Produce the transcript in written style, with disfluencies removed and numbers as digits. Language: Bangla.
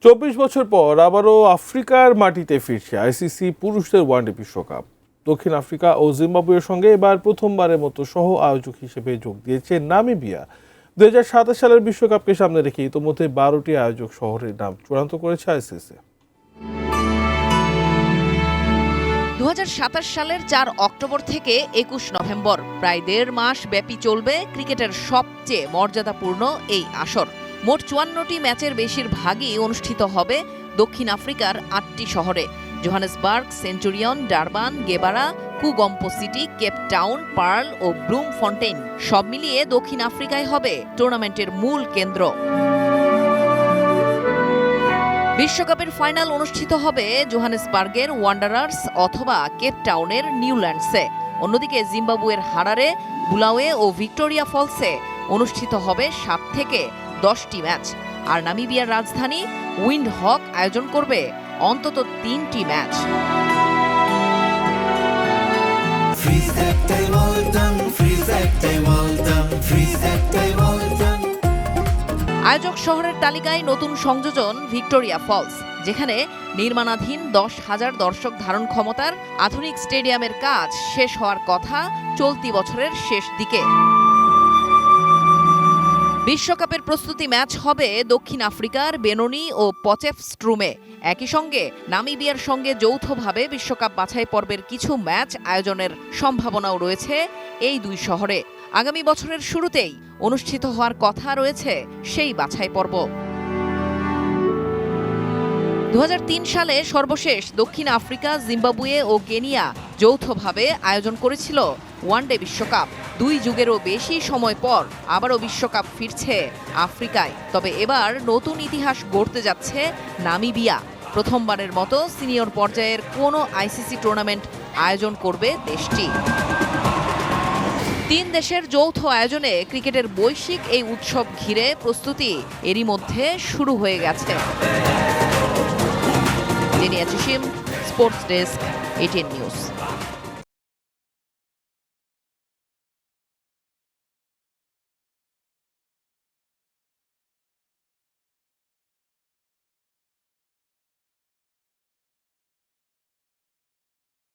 24 বছর পর আবারও আফ্রিকার মাটিতে ফিরছে আইসিসি পুরুষদের ওয়ানডে বিশ্বকাপ। দক্ষিণ আফ্রিকা ও জিম্বাবুয়ের সঙ্গে এবার প্রথমবারের মতো সহ আয়োজক হিসেবে যোগ দিয়েছে নামিবিয়া। 2027 সালের বিশ্বকাপকে সামনে রেখে ইতোমধ্যে 12টি আয়োজক শহরের নাম চূড়ান্ত করেছে আইসিসি। 2027 সালের 4 অক্টোবর থেকে 21 নভেম্বর প্রায় 1.5 মাস ব্যাপী চলবে ক্রিকেটের সবচেয়ে মর্যাদাপূর্ণ এই আসর। মোট 54টি ম্যাচের বেশিরভাগই অনুষ্ঠিত হবে দক্ষিণ আফ্রিকার 8টি শহরে: Johannesburg, Centurion, Durban, Gqeberha, KuGompo City, Cape Town, Paarl ও ব্লুম ফন্টেইন। সব মিলিয়ে দক্ষিণ আফ্রিকায় হবে টুর্নামেন্টের মূল কেন্দ্র। বিশ্বকাপের ফাইনাল অনুষ্ঠিত হবে জোহানেসবার্গের ওয়ান্ডারার্স অথবা কেপ টাউনের নিউল্যান্ডসে। অন্যদিকে জিম্বাবুয়ের হারারে, বুলাওয়ে ও ভিক্টোরিয়া ফলসে অনুষ্ঠিত হবে 7 থেকে 10টি ম্যাচ। আর নামিবিয়ার রাজধানী উইন্ডহক আয়োজন করবে অন্তত 3টি ম্যাচ। আয়োজক শহরের তালিকায় নতুন সংযোজন ভিক্টোরিয়া ফলস, যেখানে নির্মাণাধীন 10,000 দর্শক ধারণ ক্ষমতার আধুনিক স্টেডিয়ামের কাজ শেষ হওয়ার কথা চলতি বছরের শেষ দিকে। বিশ্বকাপের প্রস্তুতি ম্যাচ হবে দক্ষিণ আফ্রিকার বেনোনি ও পচেফস্ট্রুমে। একই সঙ্গে নামিবিয়ার সঙ্গে যৌথভাবে বিশ্বকাপ বাছাই পর্বের কিছু ম্যাচ আয়োজনের সম্ভাবনাও রয়েছে এই দুই শহরে। আগামী বছরের শুরুতেই অনুষ্ঠিত হওয়ার কথা রয়েছে সেই বাছাই পর্ব। 2003 সালে সর্বশেষ দক্ষিণ আফ্রিকা, জিম্বাবুয়ে ও কেনিয়া যৌথভাবে আয়োজন করেছিল ওয়ানডে বিশ্বকাপ। 2 যুগেরও বেশি সময় পর আবারও বিশ্বকাপ ফিরছে আফ্রিকায়। তবে এবার নতুন ইতিহাস গড়তে যাচ্ছে নামিবিয়া। প্রথমবারের মতো সিনিয়র পর্যায়ের কোনো আইসিসি টুর্নামেন্ট আয়োজন করবে দেশটি। 3 দেশের যৌথ আয়োজনে ক্রিকেটের বৈশ্বিক এই উৎসব ঘিরে প্রস্তুতি এরই মধ্যে শুরু হয়ে গেছে। জেনিয়া চিশিম, স্পোর্টস ডেস্ক, 18 নিউজ।